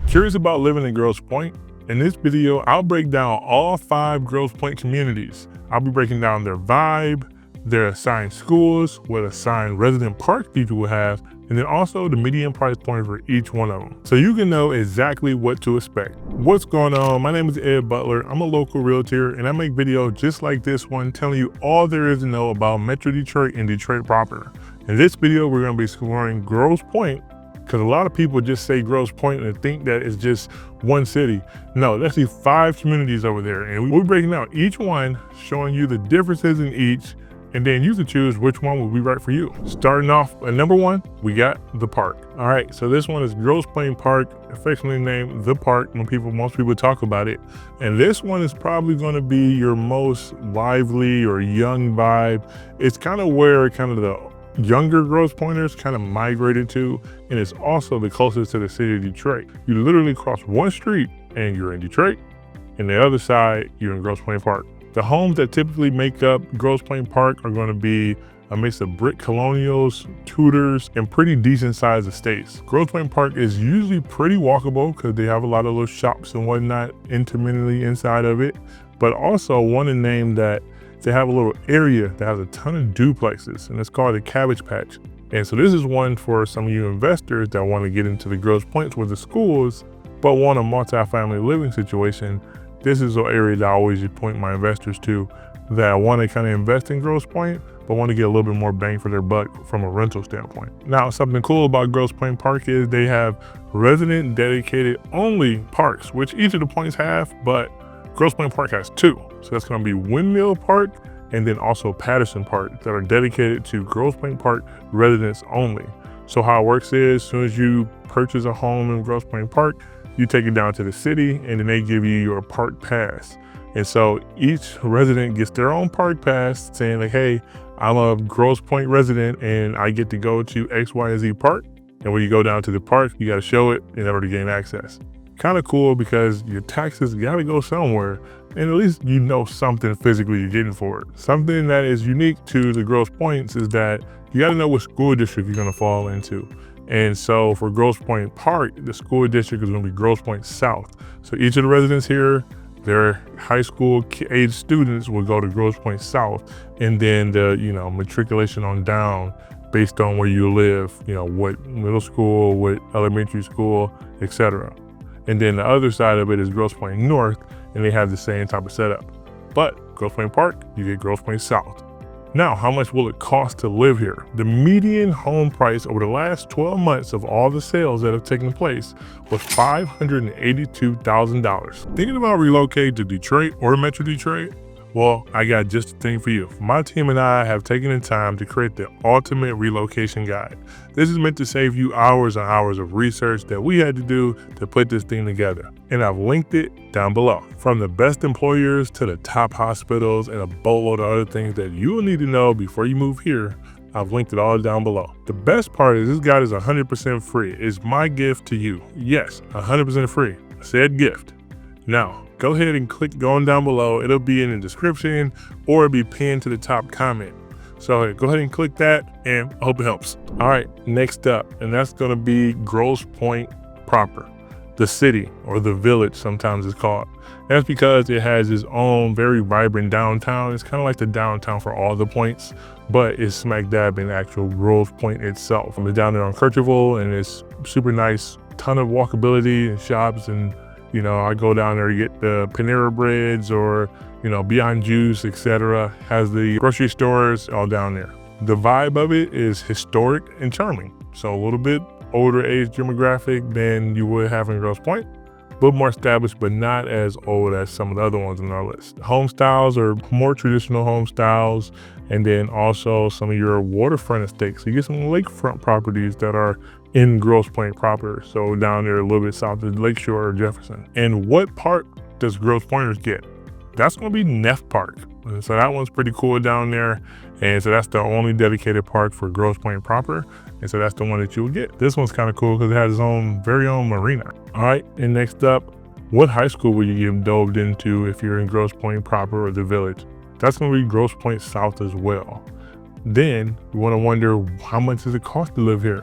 Curious about living in Grosse Pointe? In this video, I'll break down all 5 Grosse Pointe communities. I'll be breaking down their vibe, their assigned schools, what assigned resident parks people will have, and then also the median price point for each one of them, so you can know exactly what to expect. What's going on? My name is Ed Butler. I'm a local realtor, and I make videos just like this one telling you all there is to know about Metro Detroit and Detroit proper. In this video, we're going to be exploring Grosse Pointe, because a lot of people just say Grosse Pointe and think that it's just one city. No, there's actually 5 communities over there, and we're breaking down each one, showing you the differences in each, and then you can choose which one will be right for you. Starting off at number 1, we got the park. All right, so this one is Grosse Pointe Park, affectionately named The Park when most people talk about it. And this one is probably gonna be your most lively or young vibe. It's kind of where the younger Grosse Pointers kind of migrated to, and it's also the closest to the city of Detroit. You literally cross one street and you're in Detroit, and the other side, you're in Grosse Pointe Park. The homes that typically make up Grosse Pointe Park are going to be a mix of brick colonials, Tudors, and pretty decent sized estates. Grosse Pointe Park is usually pretty walkable because they have a lot of little shops and whatnot intermittently inside of it, but also want to name that they have a little area that has a ton of duplexes, and it's called a Cabbage Patch. And so this is one for some of you investors that want to get into the Grosse Pointes with the schools, but want a multi-family living situation. This is an area that I always point my investors to that want to kind of invest in Grosse Pointe, but want to get a little bit more bang for their buck from a rental standpoint. Now, something cool about Grosse Pointe Park is they have resident dedicated only parks, which each of the points have, but Grosse Pointe Park has 2. So that's going to be Windmill Park and then also Patterson Park that are dedicated to Grosse Pointe Park residents only. So how it works is, as soon as you purchase a home in Grosse Pointe Park, you take it down to the city and then they give you your park pass. And so each resident gets their own park pass saying like, hey, I'm a Grosse Pointe resident and I get to go to X, Y, and Z park. And when you go down to the park, you got to show it in order to gain access. Kind of cool because your taxes gotta go somewhere, and at least you know something physically you're getting for it. Something that is unique to the Grosse Pointes is that you gotta know what school district you're gonna fall into. And so for Grosse Pointe Park, the school district is gonna be Grosse Pointe South. So each of the residents here, their high school age students will go to Grosse Pointe South, and then the matriculation on down based on where you live, what middle school, what elementary school, etc. And then the other side of it is Grosse Pointe North, and they have the same type of setup. But Grosse Pointe Park, you get Grosse Pointe South. Now, how much will it cost to live here? The median home price over the last 12 months of all the sales that have taken place was $582,000. Thinking about relocating to Detroit or Metro Detroit? Well, I got just the thing for you. My team and I have taken the time to create the ultimate relocation guide. This is meant to save you hours and hours of research that we had to do to put this thing together. And I've linked it down below. From the best employers to the top hospitals and a boatload of other things that you will need to know before you move here, I've linked it all down below. The best part is this guide is 100% free. It's my gift to you. Yes, 100% free. I said gift. Now, go ahead and click going down below. It'll be in the description or it'll be pinned to the top comment. So go ahead and click that, and I hope it helps. All right, next up, and that's gonna be Grosse Pointe proper. The city, or the village sometimes it's called. That's because it has its own very vibrant downtown. It's kind of like the downtown for all the points, but it's smack dab in actual Grosse Pointe itself. I'm down there on Kercheval, and it's super nice, ton of walkability and shops, and I go down there to get the Panera breads or, Beyond Juice, etc. Has the grocery stores all down there. The vibe of it is historic and charming. So a little bit older age demographic than you would have in Grosse Pointe, but more established, but not as old as some of the other ones on our list. Home styles are more traditional home styles, and then also some of your waterfront estates. So you get some lakefront properties that are in Grosse Pointe proper, so down there a little bit south of Lakeshore or Jefferson. And what park does Grosse Pointers get? That's gonna be Neff Park. And so that one's pretty cool down there. And so that's the only dedicated park for Grosse Pointe proper. And so that's the one that you will get. This one's kind of cool because it has its very own marina. All right, and next up, what high school will you get dove into if you're in Grosse Pointe proper or the village? That's gonna be Grosse Pointe South as well. Then you wanna wonder, how much does it cost to live here?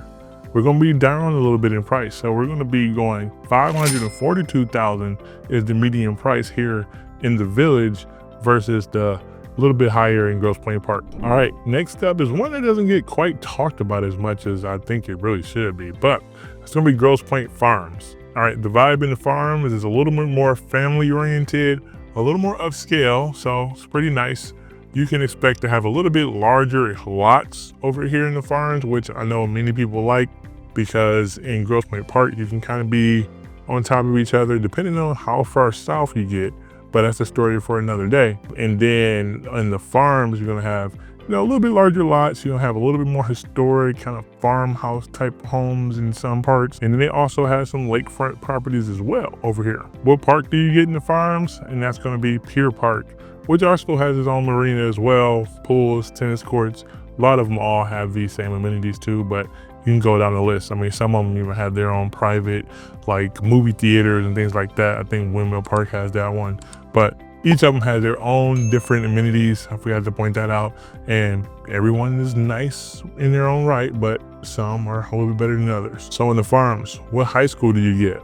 we're going to be down a little bit in price. So we're going to be going $542,000 is the median price here in the Village versus the little bit higher in Grosse Pointe Park. All right, next up is one that doesn't get quite talked about as much as I think it really should be, but it's gonna be Grosse Pointe Farms. All right, the vibe in the farms is a little bit more family oriented, a little more upscale, so it's pretty nice. You can expect to have a little bit larger lots over here in the farms, which I know many people like, because in Grosse Pointe Park, you can kind of be on top of each other depending on how far south you get. But that's a story for another day. And then in the farms, you're gonna have, a little bit larger lots. You're gonna have a little bit more historic kind of farmhouse type homes in some parts. And then they also have some lakefront properties as well over here. What park do you get in the farms? And that's gonna be Pier Park, which also has its own marina as well, pools, tennis courts. A lot of them all have these same amenities too, but you can go down the list. I mean, some of them even have their own private, like movie theaters and things like that. I think Windmill Park has that one. But each of them has their own different amenities. I forgot to point that out. And everyone is nice in their own right, but some are a little bit better than others. So in the farms, what high school do you get?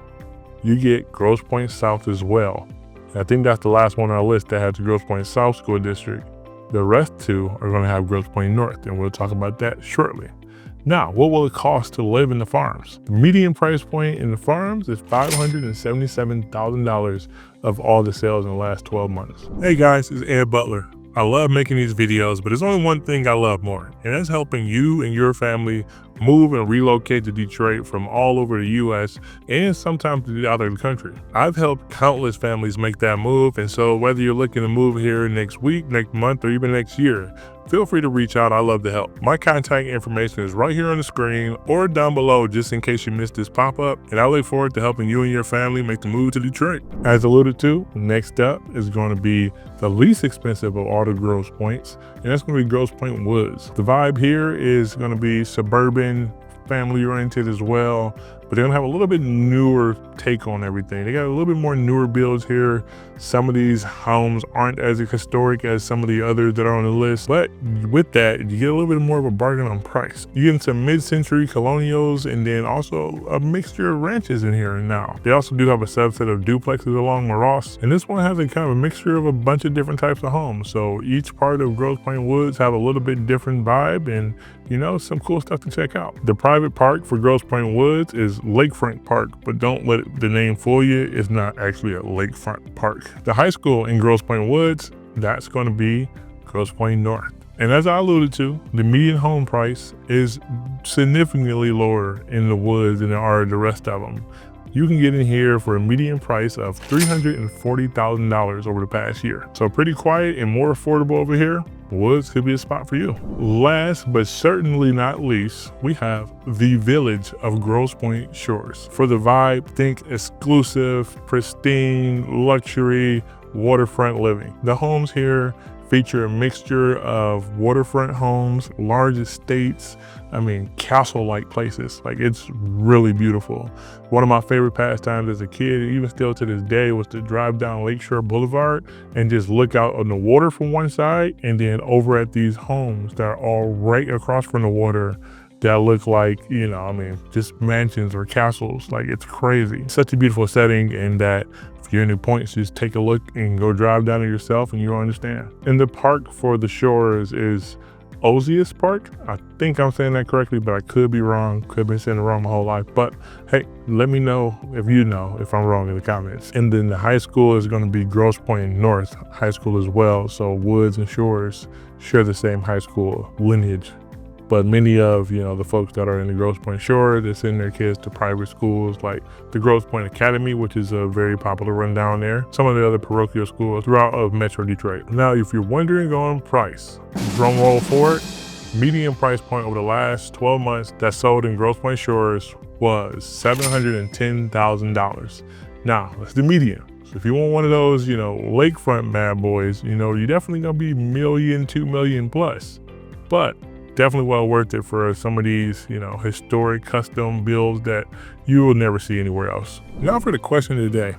You get Grosse Pointe South as well. And I think that's the last one on our list that has the Grosse Pointe South School District. The rest two are gonna have Grosse Pointe North, and we'll talk about that shortly. Now, what will it cost to live in the farms? The median price point in the farms is $577,000 of all the sales in the last 12 months. Hey guys, it's Ed Butler. I love making these videos, but there's only one thing I love more, and that's helping you and your family move and relocate to Detroit from all over the US and sometimes to the other country. I've helped countless families make that move, and so whether you're looking to move here next week, next month, or even next year, feel free to reach out. I love to help. My contact information is right here on the screen or down below just in case you missed this pop-up, and I look forward to helping you and your family make the move to Detroit. As alluded to, next up is going to be the least expensive of all the Grosse Pointes, and that's going to be Grosse Pointe Woods. The vibe here is going to be suburban, family oriented as well, but they're gonna have a little bit newer take on everything. They got a little bit more newer builds here. Some of these homes aren't as historic as some of the others that are on the list, but with that, you get a little bit more of a bargain on price. You get some mid-century colonials and then also a mixture of ranches in here now. They also do have a subset of duplexes along Ross, and this one has a kind of a mixture of a bunch of different types of homes. So each part of Grosse Pointe Woods have a little bit different vibe and some cool stuff to check out. The private park for Grosse Pointe Woods is Lakefront Park, but don't let the name fool you. It's not actually a lakefront park. The high school in Grosse Pointe Woods, that's going to be Grosse Pointe North. And as I alluded to, the median home price is significantly lower in the woods than there are the rest of them. You can get in here for a median price of $340,000 over the past year. So pretty quiet and more affordable over here. Woods could be a spot for you. Last but certainly not least, we have the Village of Grosse Pointe Shores. For the vibe, think exclusive, pristine, luxury, waterfront living. The homes here feature a mixture of waterfront homes, large estates, castle-like places. Like, it's really beautiful. One of my favorite pastimes as a kid, even still to this day, was to drive down Lakeshore Boulevard and just look out on the water from one side and then over at these homes that are all right across from the water that look like, just mansions or castles. Like, it's crazy. Such a beautiful setting, and that if you're in the points, just take a look and go drive down it yourself and you'll understand. And the park for the shores is Ozius Park. I think I'm saying that correctly, but I could be wrong. Could have been saying it wrong my whole life. But hey, let me know if you know if I'm wrong in the comments. And then the high school is going to be Grosse Pointe North High School as well. So Woods and Shores share the same high school lineage. But many of, the folks that are in the Grosse Pointe Shore, they send their kids to private schools like the Grosse Pointe Academy, which is a very popular one down there. Some of the other parochial schools throughout of Metro Detroit. Now, if you're wondering on price, drum roll for it, median price point over the last 12 months that sold in Grosse Pointe Shores was $710,000. Now, that's the median. So if you want one of those, lakefront bad boys, you're definitely gonna be $1 million, $2 million plus. But definitely well worth it for some of these, historic custom builds that you will never see anywhere else. Now for the question of the day.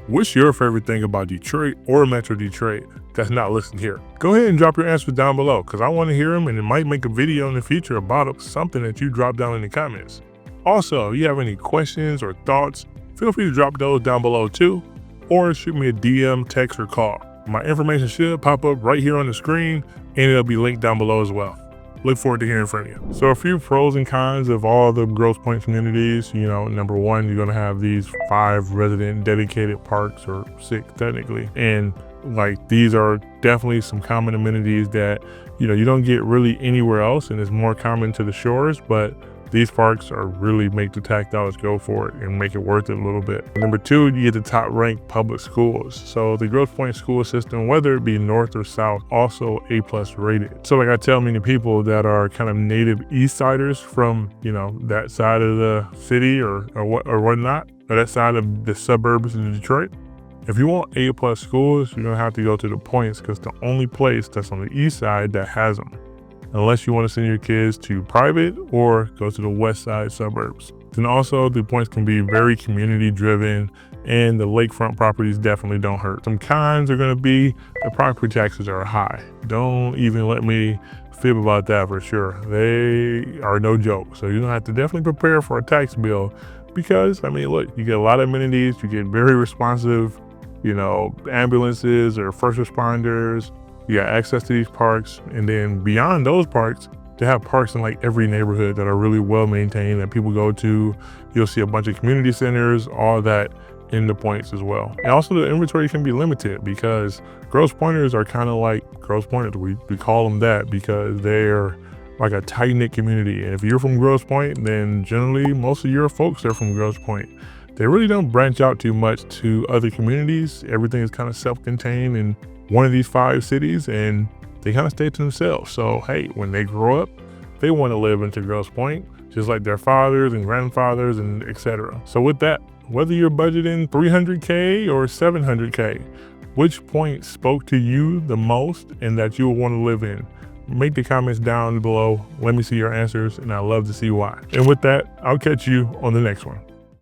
What's your favorite thing about Detroit or Metro Detroit that's not listed here? Go ahead and drop your answers down below, because I want to hear them, and it might make a video in the future about something that you drop down in the comments. Also, if you have any questions or thoughts, feel free to drop those down below too, or shoot me a DM, text, or call. My information should pop up right here on the screen, and it'll be linked down below as well. Look forward to hearing from you. So a few pros and cons of all the Grosse Pointe communities. Number one, you're gonna have these 5 resident dedicated parks, or 6 technically. And like, these are definitely some common amenities that, you don't get really anywhere else, and it's more common to the shores, but these parks are really make the tax dollars go for it and make it worth it a little bit. Number 2, you get the top ranked public schools. So the Grosse Pointe school system, whether it be north or south, also A+ rated. So like I tell many people that are kind of native East Siders from, that side of the city or whatnot, or that side of the suburbs in Detroit, if you want A+ schools, you're gonna have to go to the Points, because the only place that's on the east side that has them, unless you want to send your kids to private or go to the west side suburbs. Then also, the Points can be very community driven, and the lakefront properties definitely don't hurt. Some cons are gonna be the property taxes are high. Don't even let me fib about that for sure. They are no joke. So you're gonna have to definitely prepare for a tax bill, because look, you get a lot of amenities, you get very responsive, ambulances or first responders. You got access to these parks, and then beyond those parks, to have parks in like every neighborhood that are really well maintained that people go to. You'll see a bunch of community centers, all that in the Points as well. And also the inventory can be limited, because Grosse Pointers are kind of like Grosse Pointers. We call them that because they're like a tight-knit community. And if you're from Grosse Pointe, then generally most of your folks are from Grosse Pointe. They really don't branch out too much to other communities. Everything is kind of self-contained in one of these 5 cities, and they kind of stay to themselves. So hey, when they grow up, they want to live into Grosse Pointe, just like their fathers and grandfathers and etc. So with that, whether you're budgeting $300K or $700K, which point spoke to you the most and that you will want to live in? Make the comments down below. Let me see your answers, and I'd love to see why. And with that, I'll catch you on the next one.